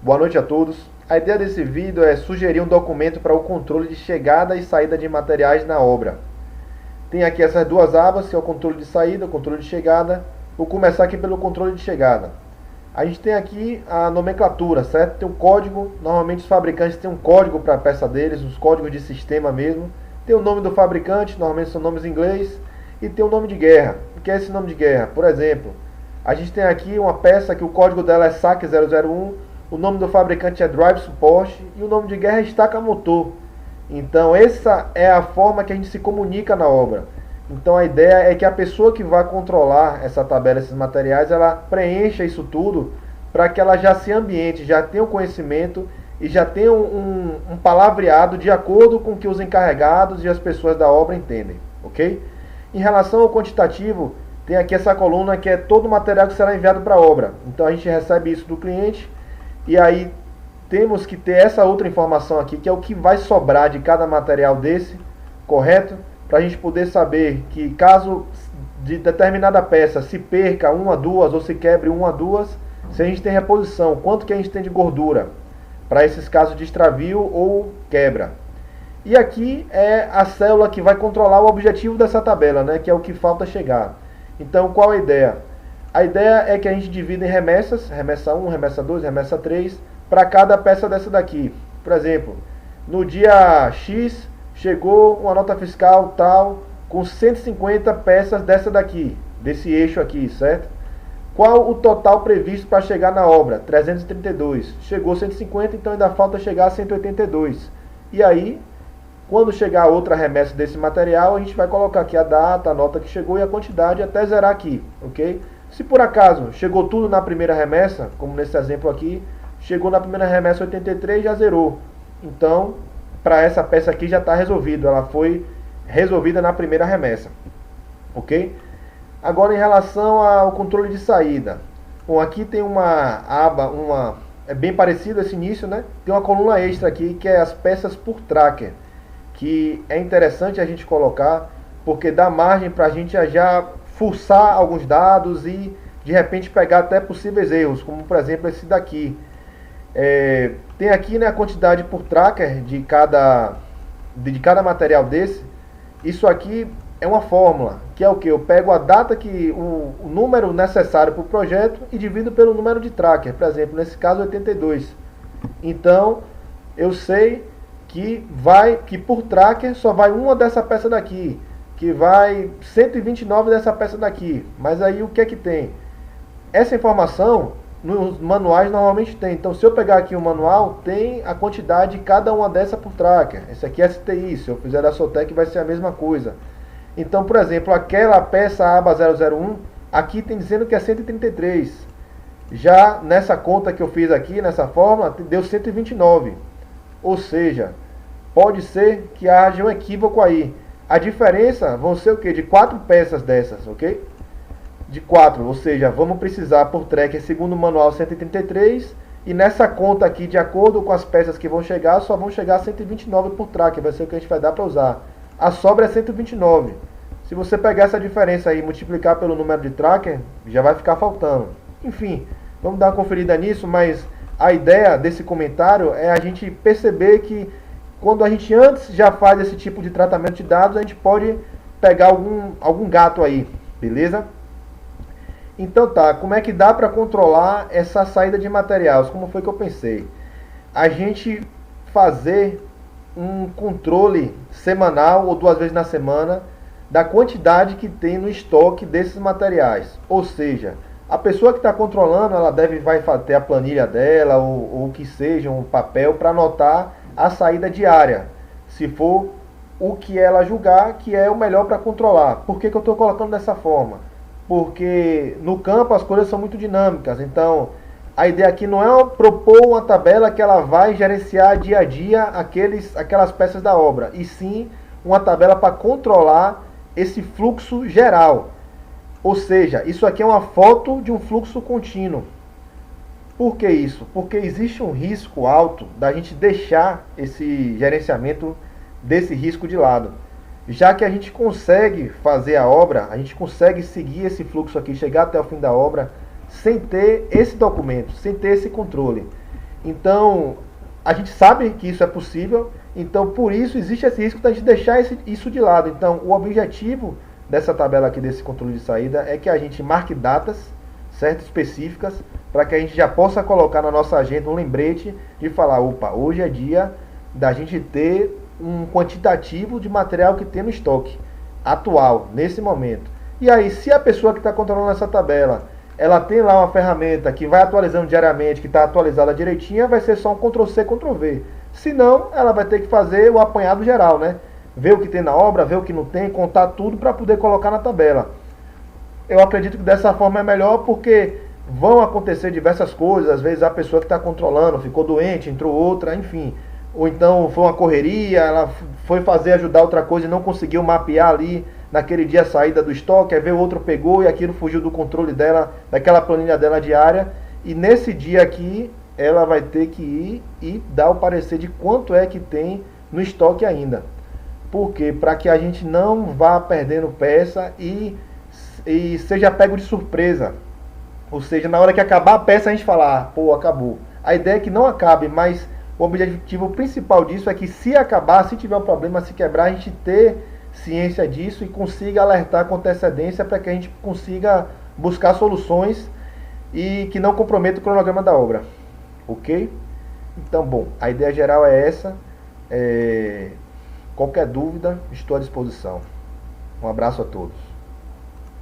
Boa noite a todos. A ideia desse vídeo é sugerir um documento para o controle de chegada e saída de materiais na obra. Tem aqui essas duas abas, que é o controle de saída, o controle de chegada. Vou começar aqui pelo controle de chegada. A gente tem aqui a nomenclatura, certo? Tem um código, normalmente os fabricantes têm um código para a peça deles, os códigos de sistema mesmo. Tem o nome do fabricante, normalmente são nomes em inglês, e tem o nome de guerra. O que é esse nome de guerra? Por exemplo, a gente tem aqui uma peça que o código dela é SAC 001, o nome do fabricante é Drive Support e o nome de guerra é Estaca Motor. Então essa é a forma que a gente se comunica na obra. Então a ideia é que a pessoa que vai controlar essa tabela, esses materiais, ela preencha isso tudo para que ela já se ambiente, já tenha o conhecimento e já tenha um palavreado de acordo com o que os encarregados e as pessoas da obra entendem, ok? Em relação ao quantitativo, tem aqui essa coluna que é todo o material que será enviado para a obra. Então a gente recebe isso do cliente e aí temos que ter essa outra informação aqui, que é o que vai sobrar de cada material desse, correto? Para a gente poder saber que caso de determinada peça se perca uma, duas ou se quebre uma, duas, se a gente tem reposição, quanto que a gente tem de gordura para esses casos de extravio ou quebra. E aqui é a célula que vai controlar o objetivo dessa tabela, né, que é o que falta chegar. Então qual a ideia? A ideia é que a gente divida em remessas, remessa 1, remessa 2, remessa 3, para cada peça dessa daqui. Por exemplo, no dia X chegou uma nota fiscal tal, com 150 peças dessa daqui, desse eixo aqui, certo? Qual o total previsto para chegar na obra? 332. Chegou 150, então ainda falta chegar a 182. E aí, quando chegar outra remessa desse material, a gente vai colocar aqui a data, a nota que chegou e a quantidade até zerar aqui, ok? Se por acaso chegou tudo na primeira remessa, como nesse exemplo aqui, chegou na primeira remessa 83, já zerou. Então, para essa peça aqui já está resolvido, ela foi resolvida na primeira remessa, ok? Agora em relação ao controle de saída, bom, aqui tem uma aba, é bem parecido esse início, né? Tem uma coluna extra aqui que é as peças por tracker, que é interessante a gente colocar, porque dá margem para a gente já forçar alguns dados e de repente pegar até possíveis erros, como por exemplo esse daqui. Tem aqui, né, a quantidade por tracker de cada material desse. Isso aqui é uma fórmula, que é o que? Eu pego a data, o número necessário para o projeto e divido pelo número de tracker, por exemplo, nesse caso 82. Então, eu sei que por tracker só vai uma dessa peça daqui, que vai 129 dessa peça daqui. Mas aí o que é que tem? Essa informação nos manuais normalmente tem. Então se eu pegar aqui o manual, tem a quantidade de cada uma dessa por tracker. Esse aqui é STI, se eu fizer da Soltec vai ser a mesma coisa. Então, por exemplo, aquela peça aba 001, aqui tem dizendo que é 133. Já nessa conta que eu fiz aqui, nessa fórmula, deu 129. Ou seja, pode ser que haja um equívoco aí. A diferença vão ser o quê? De 4 peças dessas, ok? De 4, ou seja, vamos precisar por tracker segundo o manual 133 e nessa conta aqui, de acordo com as peças que vão chegar, só vão chegar a 129 por tracker, vai ser o que a gente vai dar para usar. A sobra é 129. Se você pegar essa diferença aí e multiplicar pelo número de tracker, já vai ficar faltando. Enfim, vamos dar uma conferida nisso, mas a ideia desse comentário é a gente perceber que quando a gente antes já faz esse tipo de tratamento de dados, a gente pode pegar algum gato aí, beleza? Então tá, como é que dá para controlar essa saída de materiais? Como foi que eu pensei? A gente fazer um controle semanal ou 2 vezes na semana da quantidade que tem no estoque desses materiais. Ou seja, a pessoa que está controlando, ela vai ter a planilha dela ou que seja um papel para anotar a saída diária, se for o que ela julgar que é o melhor para controlar. Por que eu estou colocando dessa forma? Porque no campo as coisas são muito dinâmicas, então a ideia aqui não é propor uma tabela que ela vai gerenciar dia a dia aquelas peças da obra, e sim uma tabela para controlar esse fluxo geral. Ou seja, isso aqui é uma foto de um fluxo contínuo. Por que isso? Porque existe um risco alto da gente deixar esse gerenciamento desse risco de lado. Já que a gente consegue fazer a obra, a gente consegue seguir esse fluxo aqui, chegar até o fim da obra, sem ter esse documento, sem ter esse controle. Então, a gente sabe que isso é possível, então por isso existe esse risco da gente deixar isso de lado. Então, o objetivo dessa tabela aqui, desse controle de saída, é que a gente marque datas certas específicas, para que a gente já possa colocar na nossa agenda um lembrete de falar, opa, hoje é dia da gente ter um quantitativo de material que tem no estoque atual, nesse momento. E aí, se a pessoa que está controlando essa tabela, ela tem lá uma ferramenta que vai atualizando diariamente, que está atualizada direitinha, vai ser só um Ctrl+C, Ctrl+V. Se não, ela vai ter que fazer o apanhado geral, né? Ver o que tem na obra, ver o que não tem, contar tudo para poder colocar na tabela. Eu acredito que dessa forma é melhor, porque vão acontecer diversas coisas. Às vezes a pessoa que está controlando ficou doente, entrou outra, enfim. Ou então foi uma correria, ela foi fazer ajudar outra coisa e não conseguiu mapear ali naquele dia a saída do estoque, aí veio outro, pegou e aquilo fugiu do controle dela, daquela planilha dela diária. E nesse dia aqui ela vai ter que ir e dar o parecer de quanto é que tem no estoque ainda. Por quê? Para que a gente não vá perdendo peça e seja pego de surpresa. Ou seja, na hora que acabar a peça a gente fala, ah, pô, acabou. A ideia é que não acabe, mas o objetivo principal disso é que se acabar, se tiver um problema, se quebrar, a gente ter ciência disso e consiga alertar com antecedência para que a gente consiga buscar soluções e que não comprometa o cronograma da obra. Ok? Então, bom, a ideia geral é essa. Qualquer dúvida, estou à disposição. Um abraço a todos.